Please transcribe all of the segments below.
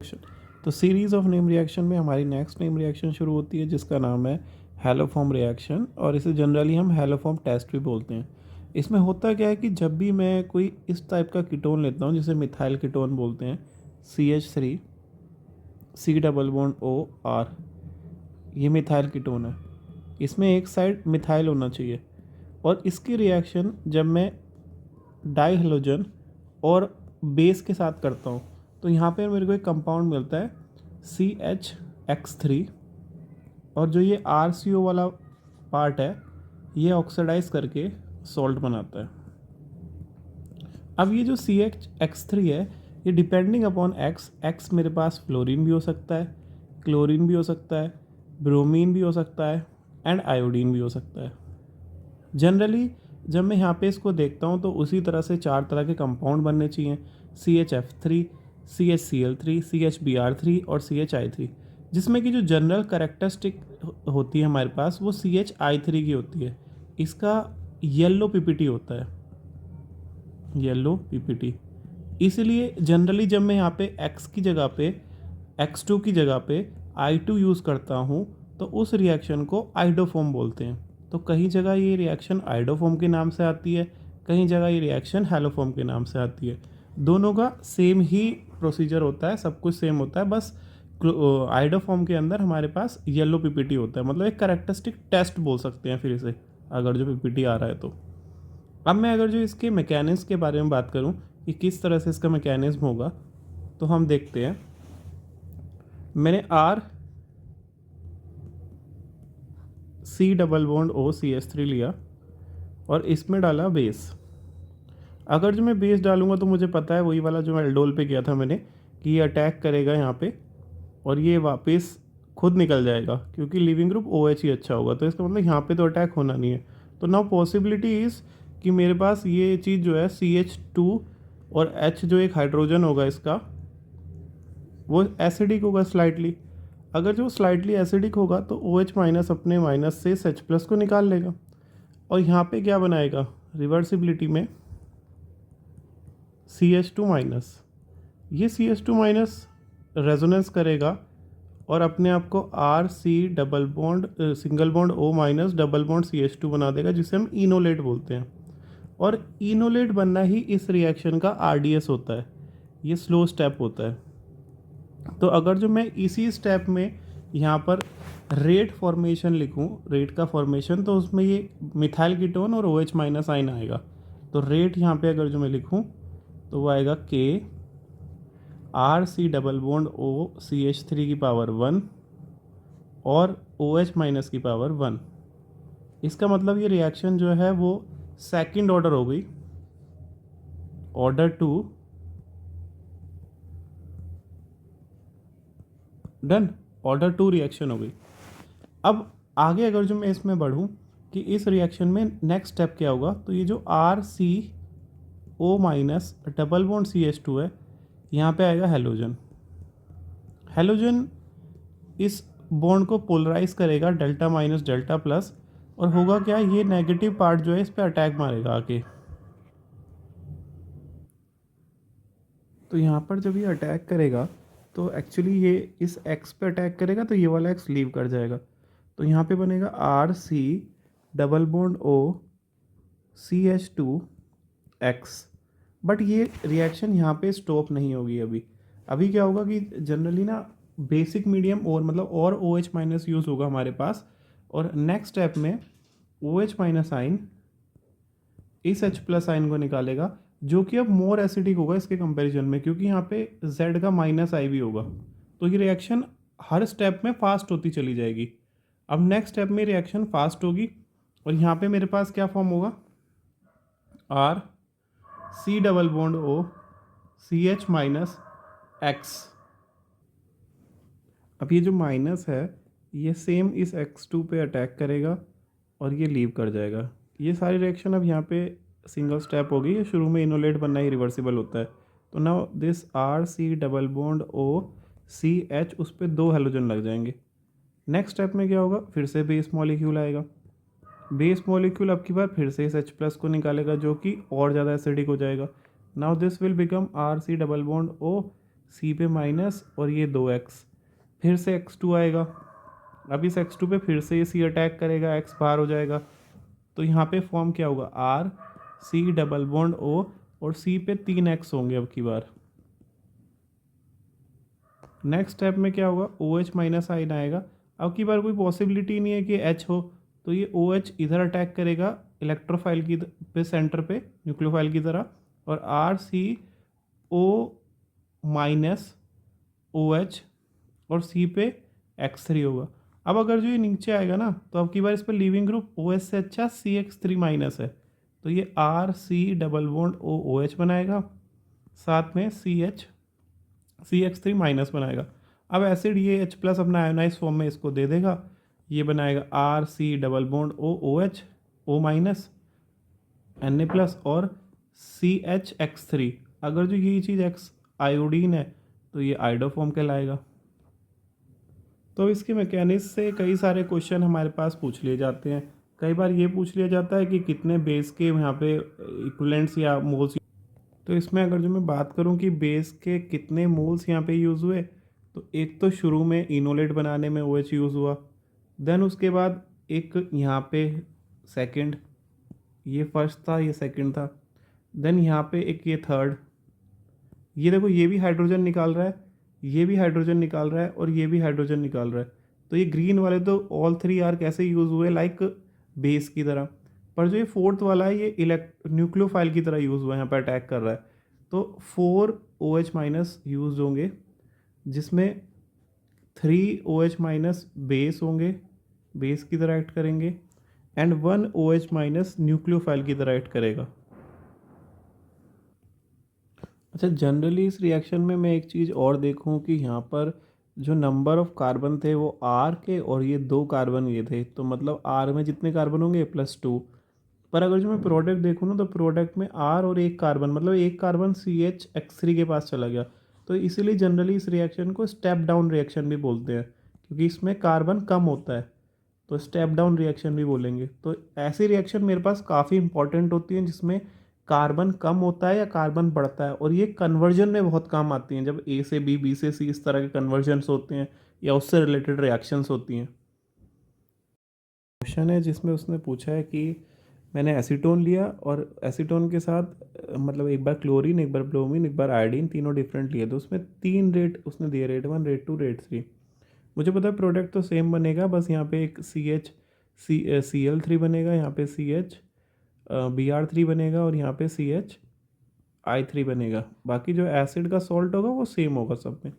तो series of name reaction में हमारी नेक्स्ट नेम रिएक्शन शुरू होती है जिसका नाम है हैलोफॉर्म रिएक्शन, और इसे जनरली हम हैलोफॉर्म टेस्ट भी बोलते हैं। इसमें होता क्या है कि जब भी मैं कोई इस टाइप का कीटोन लेता हूँ जिसे मिथाइल कीटोन बोलते हैं, CH3 C double bond OR, ये मिथाइल कीटोन है। इसमें एक साइड मिथाइल होना चाहिए, और इसकी रिएक्शन जब मैं डाई हेलोजन और बेस के साथ करता हूँ तो यहाँ पे मेरे को एक कंपाउंड मिलता है CH(X3), और जो ये RCO वाला पार्ट है ये ऑक्सीडाइज करके सॉल्ट बनाता है। अब ये जो CH(X3) है ये डिपेंडिंग अपॉन X मेरे पास फ्लोरीन भी हो सकता है, क्लोरीन भी हो सकता है, ब्रोमीन भी हो सकता है, एंड आयोडीन भी हो सकता है। जनरली जब मैं यहाँ पे इसको देखता हूँ तो उसी तरह से 4 तरह के कंपाउंड बनने चाहिए, CHF3, CHCl3, CHBr3 और CHI3, जिसमें कि जो जनरल करेक्टरिस्टिक होती है हमारे पास वो CHI3 की होती है। इसका येलो पीपीटी होता है, येलो पीपीटी। इसलिए जनरली जब मैं यहाँ पे X की जगह पे, X2 की जगह पे I2 यूज़ करता हूँ तो उस रिएक्शन को आइडोफॉर्म बोलते हैं। तो कहीं जगह ये रिएक्शन आइडोफॉर्म के नाम से आती है, कहीं जगह ये रिएक्शन हैलोफॉर्म के नाम से आती है। दोनों का सेम ही प्रोसीजर होता है, सब कुछ सेम होता है, बस आइडोफॉर्म के अंदर हमारे पास येलो पीपीटी होता है। मतलब एक करेक्टरिस्टिक टेस्ट बोल सकते हैं फिर इसे, अगर जो पीपीटी आ रहा है तो। अब मैं अगर जो इसके मैकेनिज्म के बारे में बात करूं कि किस तरह से इसका मैकेनिज्म होगा, तो हम देखते हैं। मैंने C double bond O CH3 लिया और इसमें डाला बेस। अगर जो मैं बेस डालूंगा तो मुझे पता है वही वाला जो मैं एल्डोल पे किया था मैंने, कि ये अटैक करेगा यहाँ पे और ये वापस खुद निकल जाएगा, क्योंकि लिविंग ग्रुप OH ही अच्छा होगा। तो इसका मतलब यहाँ पे तो अटैक होना नहीं है। तो नाउ पॉसिबिलिटी इज़ कि मेरे पास ये चीज़ जो है CH2 और H जो एक हाइड्रोजन होगा इसका, वो एसिडिक होगा स्लाइटली। अगर जो स्लाइटली एसिडिक होगा तो OH माइनस अपने माइनस से H प्लस को निकाल लेगा, और यहाँ पे क्या बनाएगा रिवर्सिबिलिटी में CH2 माइनस। ये CH2 माइनस रेजोनेंस करेगा और अपने आप को RC double bond single bond O minus double bond CH2 बना देगा, जिसे हम इनोलेट बोलते हैं। और इनोलेट बनना ही इस रिएक्शन का RDS होता है, ये स्लो स्टेप होता है। तो अगर जो मैं इसी स्टेप में यहाँ पर रेट फॉर्मेशन लिखूँ, रेट का फॉर्मेशन, तो उसमें ये मिथाइल कीटोन और OH माइनस आइन आएगा। तो रेट यहाँ पे अगर जो मैं लिखूँ तो वो आएगा K RC double bond O CH3 की पावर 1 और OH माइनस की पावर 1। इसका मतलब ये रिएक्शन जो है वो सेकंड ऑर्डर हो गई, ऑर्डर 2, डन, ऑर्डर 2 रिएक्शन हो गई। अब आगे अगर जो मैं इसमें बढ़ूँ कि इस रिएक्शन में नेक्स्ट स्टेप क्या होगा, तो ये जो RCO minus double bond CH2 है, यहाँ पे आएगा हेलोजन। हेलोजन इस बॉन्ड को पोलराइज करेगा डेल्टा माइनस डेल्टा प्लस, और होगा क्या, ये नेगेटिव पार्ट जो है इस पर अटैक मारेगा आके। तो यहाँ पर जब ये अटैक करेगा तो एक्चुअली ये इस X पे अटैक करेगा तो ये वाला X लीव कर जाएगा। तो यहाँ पे बनेगा RC double bond O CH2X। But ये रिएक्शन यहाँ पे स्टॉप नहीं होगी। अभी क्या होगा कि जनरली ना बेसिक मीडियम और मतलब और OH माइनस यूज़ होगा हमारे पास, और नेक्स्ट स्टेप में OH माइनस आइन इस H प्लस आइन को निकालेगा, जो कि अब मोर एसिडिक होगा इसके कंपैरिजन में, क्योंकि यहाँ पे Z का माइनस आई भी होगा। तो ये रिएक्शन हर स्टेप में फास्ट होती चली जाएगी। अब नेक्स्ट स्टेप में रिएक्शन फास्ट होगी और यहाँ पे मेरे पास क्या फॉर्म होगा, RC double bond O CH minus X। अब ये जो माइनस है ये सेम इस X2 पे अटैक करेगा और ये लीव कर जाएगा। ये सारी रिएक्शन अब यहाँ पे सिंगल स्टेप होगी। ये शुरू में इनोलेट बनना ही रिवर्सिबल होता है। तो now this RC double bond O CH, उस पर 2 हेलोजन लग जाएंगे। नेक्स्ट स्टेप में क्या होगा, फिर से बेस मॉलिक्यूल आएगा। बेस मॉलिक्यूल अब की बार फिर से इस H प्लस को निकालेगा, जो कि और ज़्यादा एसिडिक हो जाएगा। Now this will become RC double bond O C पे माइनस और ये 2x, फिर से x2 आएगा। अब इस x2 पे फिर से ये C अटैक करेगा, x बाहर हो जाएगा। तो यहाँ पे फॉर्म क्या होगा, R C double bond O और C पे 3x होंगे अब की बार। नेक्स्ट स्टेप में क्या होगा, OH माइनस आइन आएगा। अब की बार कोई पॉसिबिलिटी नहीं है कि H हो, तो ये OH इधर अटैक करेगा इलेक्ट्रोफाइल की पे सेंटर पे न्यूक्लियोफाइल की तरह, और RCO माइनस OH और C पे X3 होगा। अब अगर जो ये नीचे आएगा ना, तो अब की बार इस पर लिविंग ग्रुप OH से अच्छा CX3 माइनस है, तो ये RC डबल बॉन्ड OH बनाएगा, साथ में CH3 माइनस बनाएगा। अब एसिड ये H प्लस अपना आयोनाइज फॉर्म में इसको दे देगा, ये बनाएगा RC double bond OH O minus Na plus और CHX3। अगर जो ये चीज़ एक्स आयोडीन है तो ये आइडोफॉर्म कहलाएगा। तो इसके मैकेनिक्स से कई सारे क्वेश्चन हमारे पास पूछ लिए जाते हैं। कई बार ये पूछ लिया जाता है कि कितने बेस के यहाँ पे इक्विवेलेंट्स या मोल्स। तो इसमें अगर जो मैं बात करूँ कि बेस के कितने मोल्स यहाँ पे यूज़ हुए, तो एक तो शुरू में इनोलेट बनाने में OH यूज़ हुआ, देन उसके बाद एक यहाँ पे सेकंड, ये फर्स्ट था ये सेकंड था, देन यहाँ पे एक ये थर्ड, ये देखो ये भी हाइड्रोजन निकाल रहा है, ये भी हाइड्रोजन निकाल रहा है और ये भी हाइड्रोजन निकाल रहा है। तो ये ग्रीन वाले तो ऑल 3 आर कैसे यूज़ हुए, लाइक बेस की तरह। पर जो ये फोर्थ वाला है ये इलेक्ट न्यूक्लियोफाइल की तरह यूज़ हुआ है, यहाँ पर अटैक कर रहा है। तो 4 OH माइनस यूज होंगे, जिसमें 3 OH माइनस बेस होंगे, बेस की तरह एक्ट करेंगे, एंड 1 OH माइनस न्यूक्लियोफाइल की तरह एक्ट करेगा। अच्छा, जनरली इस रिएक्शन में मैं एक चीज़ और देखूं कि यहाँ पर जो नंबर ऑफ कार्बन थे वो R के, और ये 2 कार्बन ये थे, तो मतलब R में जितने कार्बन होंगे +2। पर अगर जो मैं प्रोडक्ट देखूँ ना, तो प्रोडक्ट में R और एक कार्बन, मतलब एक कार्बन CHX3 के पास चला गया। तो इसीलिए जनरली इस रिएक्शन को स्टेप डाउन रिएक्शन भी बोलते हैं, क्योंकि इसमें कार्बन कम होता है, तो स्टेप डाउन रिएक्शन भी बोलेंगे। तो ऐसी रिएक्शन मेरे पास काफ़ी इंपॉर्टेंट होती हैं जिसमें कार्बन कम होता है या कार्बन बढ़ता है, और ये कन्वर्जन में बहुत काम आती हैं, जब A से B से C इस तरह के कन्वर्जन्स होते हैं या उससे रिलेटेड रिएक्शंस होती हैं। क्वेश्चन है जिसमें उसने पूछा है कि मैंने एसीटोन लिया और एसीटोन के साथ मतलब एक बार क्लोरीन, एक बार ब्रोमीन, एक बार आयोडीन, तीनों डिफरेंट लिए, तो उसमें 3 रेट उसने दिए, रेट 1, रेट 2, रेट 3। मुझे पता है प्रोडक्ट तो सेम बनेगा, बस यहाँ पे एक Cl3 बनेगा, यहाँ पे Br3 बनेगा और यहाँ पे CHI3 बनेगा। बाकी जो एसिड का सॉल्ट होगा वो सेम होगा सब में।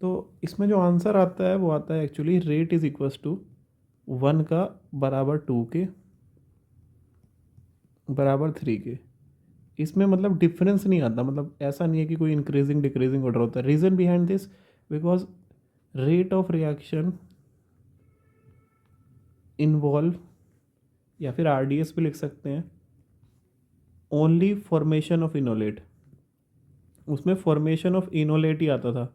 तो इसमें जो आंसर आता है वो आता है actually rate is equals to 1 का बराबर 2 के बराबर 3 के। इसमें मतलब डिफरेंस नहीं आता, मतलब ऐसा नहीं है कि कोई इंक्रीजिंग डिक्रीजिंग ऑर्डर होता है। Reason behind this, because rate of reaction involve, या फिर RDS भी लिख सकते हैं, ओनली फॉर्मेशन ऑफ इनोलेट। उसमें फॉर्मेशन ऑफ इनोलेट ही आता था।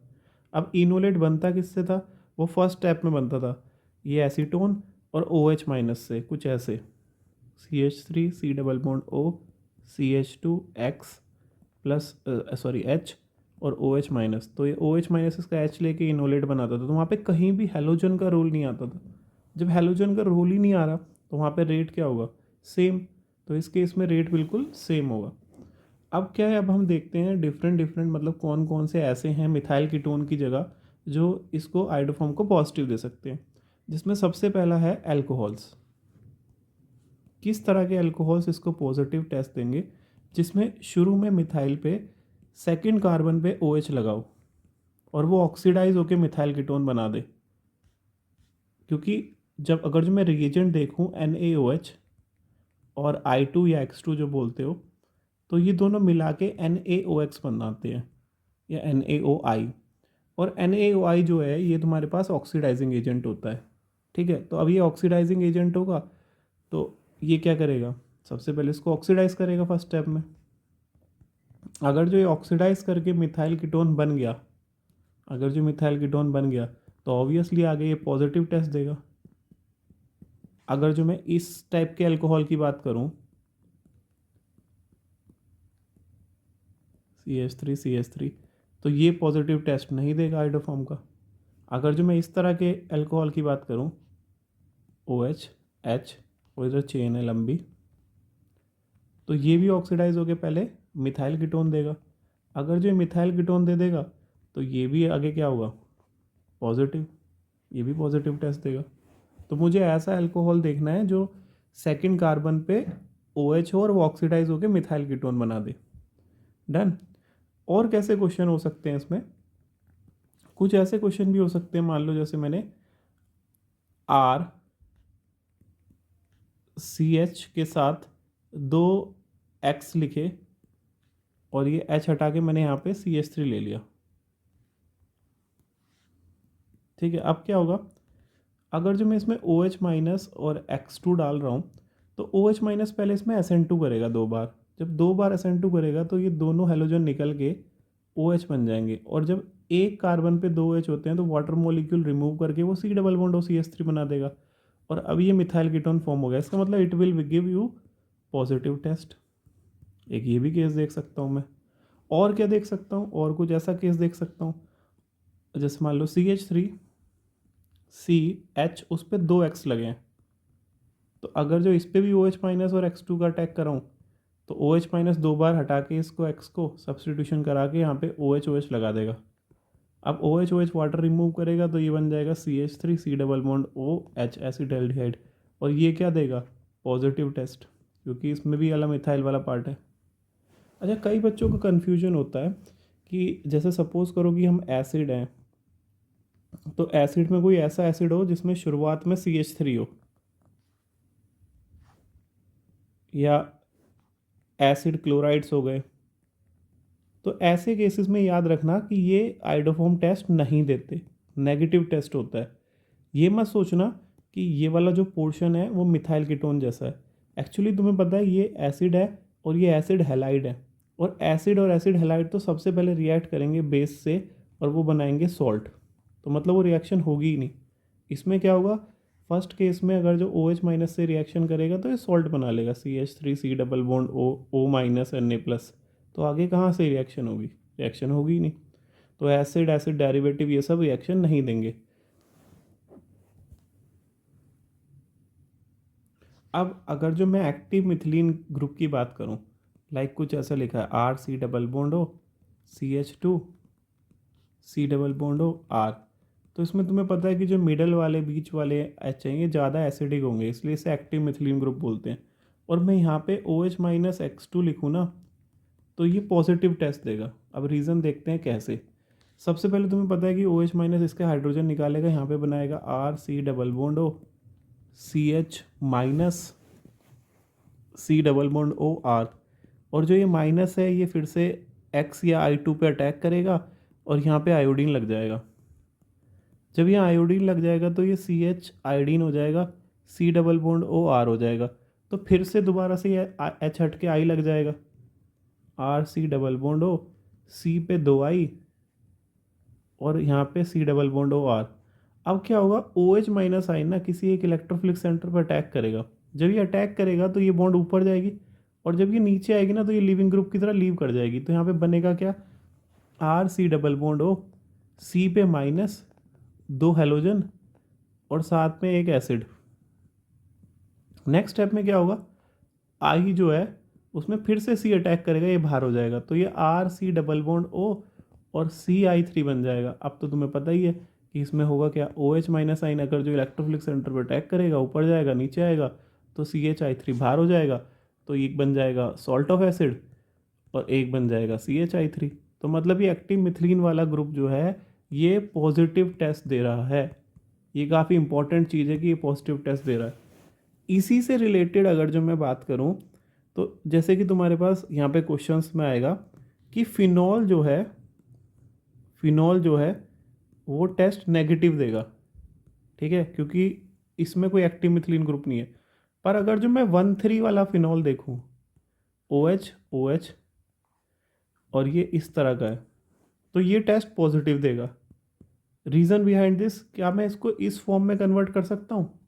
अब इनोलेट बनता किससे था, वो फर्स्ट स्टेप में बनता था ये एसीटोन और OH माइनस से, कुछ ऐसे CH3 C double bond O CH2X plus sorry H और OH माइनस। तो ये OH माइनस इसका H लेके इनोलेट बनाता था, तो वहाँ पे कहीं भी हेलोजन का रोल नहीं आता था। जब हेलोजन का रोल ही नहीं आ रहा तो वहाँ पे रेट क्या होगा, सेम। तो इस केस में रेट बिल्कुल सेम होगा। अब क्या है, अब हम देखते हैं डिफरेंट डिफरेंट मतलब कौन कौन से ऐसे हैं मिथाइल कीटोन की जगह जो इसको आइडोफॉर्म को पॉजिटिव दे सकते हैं, जिसमें सबसे पहला है अल्कोहल्स। किस तरह के अल्कोहल्स इसको पॉजिटिव टेस्ट देंगे, जिसमें शुरू में मिथाइल पे सेकंड कार्बन पे OH लगाओ और वो ऑक्सीडाइज होकर मिथाइल कीटोन बना दे। क्योंकि जब अगर जो मैं रिएजेंट देखूं NaOH और I2 या X2 जो बोलते हो, तो ये दोनों मिला के NaOX बनाते हैं या NaOI। और NaOI जो है ये तुम्हारे पास ऑक्सीडाइजिंग एजेंट होता है। ठीक है, तो अब ये ऑक्सीडाइजिंग एजेंट होगा, तो ये क्या करेगा, सबसे पहले इसको ऑक्सीडाइज करेगा फर्स्ट स्टेप में। अगर जो ये ऑक्सीडाइज करके मिथाइल कीटोन बन गया, अगर जो मिथाइल कीटोन बन गया तो ऑब्वियसली आगे ये पॉजिटिव टेस्ट देगा। अगर जो मैं इस टाइप के अल्कोहल की बात करूं, CH3 CH3, तो ये पॉजिटिव टेस्ट नहीं देगा आइडोफॉर्म का। अगर जो मैं इस तरह के अल्कोहल की बात करूँ, OH H और इधर चेन है लंबी, तो ये भी ऑक्सीडाइज होकर पहले मिथाइल कीटोन देगा। अगर जो मिथाइल कीटोन दे देगा तो ये भी आगे क्या होगा, पॉजिटिव, ये भी पॉजिटिव टेस्ट देगा। तो मुझे ऐसा अल्कोहल देखना है जो सेकंड कार्बन पे OH हो और वो ऑक्सीडाइज होकर मिथाइल कीटोन बना दे। डन। और कैसे क्वेश्चन हो सकते हैं इसमें, कुछ ऐसे क्वेश्चन भी हो सकते हैं, मान लो जैसे मैंने RCH के साथ 2X लिखे और ये H हटा के मैंने यहाँ पे CH3 ले लिया। ठीक है, अब क्या होगा, अगर जो मैं इसमें OH माइनस और X2 डाल रहा हूँ तो OH माइनस पहले इसमें SN2 करेगा 2 बार। जब 2 बार SN2 करेगा तो ये दोनों हेलोजन निकल के OH बन जाएंगे, और जब एक कार्बन पे 2 H होते हैं तो वाटर मॉलिक्यूल रिमूव करके वो C डबल बॉन्ड OCH3 बना देगा, और अब ये मिथाइल कीटोन फॉर्म हो गया। इसका मतलब it will give you positive test. एक ये भी केस देख सकता हूँ मैं। और क्या देख सकता हूँ, और कुछ ऐसा केस देख सकता हूँ, जैसे मान लो CH3 CH उस पर 2X लगे हैं, तो अगर जो इस पर भी OH माइनस और X2 का अटैक कराऊँ तो OH माइनस 2 बार हटा के इसको X को सब्सटीट्यूशन करा के यहाँ पे OH लगा देगा। अब OH वाटर रिमूव करेगा तो ये बन जाएगा CH3 C double bond OH acetaldehyde, और ये क्या देगा, पॉजिटिव टेस्ट, क्योंकि इसमें भी अलग मिथाइल वाला पार्ट है। अच्छा, कई बच्चों को कन्फ्यूजन होता है कि जैसे सपोज करो कि हम एसिड हैं, तो एसिड में कोई ऐसा एसिड हो जिसमें शुरुआत में CH3 हो, या एसिड क्लोराइड्स हो गए, तो ऐसे केसेस में याद रखना कि ये आइडोफॉर्म टेस्ट नहीं देते, नेगेटिव टेस्ट होता है। ये मत सोचना कि ये वाला जो पोर्शन है वो मिथाइल कीटोन जैसा है। एक्चुअली तुम्हें पता है ये एसिड है और ये एसिड हैलाइड है, और एसिड हैलाइड तो सबसे पहले रिएक्ट करेंगे बेस से और वो बनाएंगे सॉल्ट, तो मतलब वो रिएक्शन होगी ही नहीं। इसमें क्या होगा, फर्स्ट केस में अगर जो OH माइनस से रिएक्शन करेगा तो ये सॉल्ट बना लेगा, CH3 C double bond O minus Na+, तो आगे कहाँ से रिएक्शन होगी, रिएक्शन होगी ही नहीं। तो एसिड एसिड डेरिवेटिव ये सब रिएक्शन नहीं देंगे। अब अगर जो मैं एक्टिव मिथिलीन ग्रुप की बात करूं, लाइक कुछ ऐसा लिखा है RC double bond O CH2 C double bond O R, तो इसमें तुम्हें पता है कि जो मिडल वाले बीच वाले एच हैं ये ज़्यादा एसिडिक होंगे, इसलिए इसे एक्टिव मिथिलीन ग्रुप बोलते हैं। और मैं यहाँ पे OH माइनस X2 लिखूँ ना तो ये पॉजिटिव टेस्ट देगा। अब रीज़न देखते हैं कैसे। सबसे पहले तुम्हें पता है कि OH माइनस इसका हाइड्रोजन निकालेगा, यहाँ पे बनाएगा RC double bond O CH minus C double bond OR, और जो ये माइनस है ये फिर से X या I2 पे अटैक करेगा और यहाँ पे आयोडीन लग जाएगा। जब यहाँ आयोडीन लग जाएगा तो ये CH आयोडीन हो जाएगा, C डबल बॉन्ड OR हो जाएगा, तो फिर से दोबारा से ये H हट के I लग जाएगा, RC double bond O C पे 2I और यहाँ पे C डबल बॉन्ड OR। अब क्या होगा, OH माइनस आयन ना किसी एक इलेक्ट्रोफिलिक सेंटर पर अटैक करेगा। जब ये अटैक करेगा तो ये बॉन्ड ऊपर जाएगी, और जब ये नीचे आएगी ना तो ये लिविंग ग्रुप की तरह लीव कर जाएगी। तो यहाँ पे बनेगा क्या, RC double bond O C पे माइनस 2 हेलोजन और साथ में एक एसिड। नेक्स्ट स्टेप में क्या होगा, आई जो है उसमें फिर से C अटैक करेगा, ये बाहर हो जाएगा, तो ये RC डबल बॉन्ड O और CI3 बन जाएगा। अब तो तुम्हें पता ही है कि इसमें होगा क्या, OH माइनस आइन अगर जो इलेक्ट्रोफिलिक सेंटर पर अटैक करेगा ऊपर जाएगा, नीचे आएगा तो CHI3 बाहर हो जाएगा, तो एक बन जाएगा सॉल्ट ऑफ एसिड और एक बन जाएगा CHI3। तो मतलब ये एक्टिव मिथिलीन वाला ग्रुप जो है ये पॉजिटिव टेस्ट दे रहा है। ये काफ़ी इंपॉर्टेंट चीज़ है कि ये पॉजिटिव टेस्ट दे रहा है। इसी से रिलेटेड अगर जो मैं बात करूँ तो जैसे कि तुम्हारे पास यहाँ पे क्वेश्चंस में आएगा कि फिनॉल जो है वो टेस्ट नेगेटिव देगा, ठीक है, क्योंकि इसमें कोई एक्टिव मिथिलीन ग्रुप नहीं है। पर अगर जो मैं 1,3 वाला फिनॉल देखूँ, OH OH और ये इस तरह का है, तो ये टेस्ट पॉजिटिव देगा। रीज़न बिहाइंड दिस, क्या मैं इसको इस फॉर्म में कन्वर्ट कर सकता हूँ,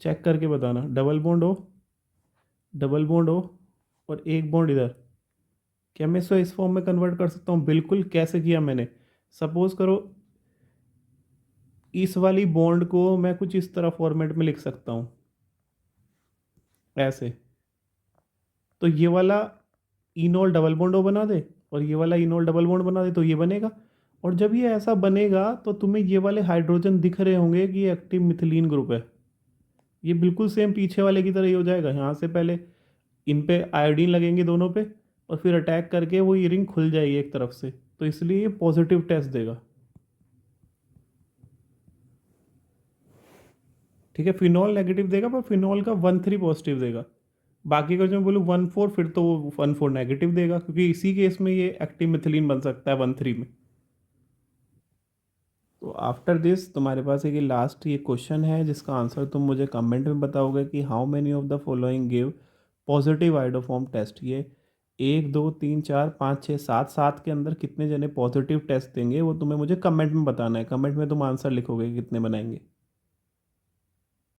चेक करके बताना। डबल बॉन्ड O और एक बॉन्ड इधर, क्या मैं इसे इस फॉर्म में कन्वर्ट कर सकता हूँ? बिल्कुल। कैसे किया मैंने? सपोज करो इस वाली बॉन्ड को मैं कुछ इस तरह फॉर्मेट में लिख सकता हूँ, ऐसे। तो ये वाला इनोल डबल बॉन्ड वो बना दे और ये वाला इनोल डबल बॉन्ड बना दे, तो ये बनेगा। और जब ये ऐसा बनेगा तो तुम्हें ये वाले हाइड्रोजन दिख रहे होंगे कि ये एक्टिव मिथिलीन ग्रुप है। ये बिल्कुल सेम पीछे वाले की तरह ही हो जाएगा। यहाँ से पहले इन पे आयोडीन लगेंगे दोनों पे, और फिर अटैक करके वो ये रिंग खुल जाएगी एक तरफ से, तो इसलिए ये पॉजिटिव टेस्ट देगा। ठीक है, फिनॉल नेगेटिव देगा, पर फिनॉल का 1,3 पॉजिटिव देगा। बाकी का जो मैं बोलूँ 1,4, फिर तो वो 1,4 नेगेटिव देगा, क्योंकि इसी केस में ये एक्टिव मिथिलीन बन सकता है 1,3 में। तो आफ्टर दिस तुम्हारे पास एक लास्ट ये क्वेश्चन है जिसका आंसर तुम मुझे कमेंट में बताओगे कि how many of the following give positive iodoform test. ये 1 2 3 4 5 6 7, 7 के अंदर कितने जने पॉजिटिव टेस्ट देंगे वो तुम्हें मुझे कमेंट में बताना है। कमेंट में तुम आंसर लिखोगे कि कितने बनाएंगे।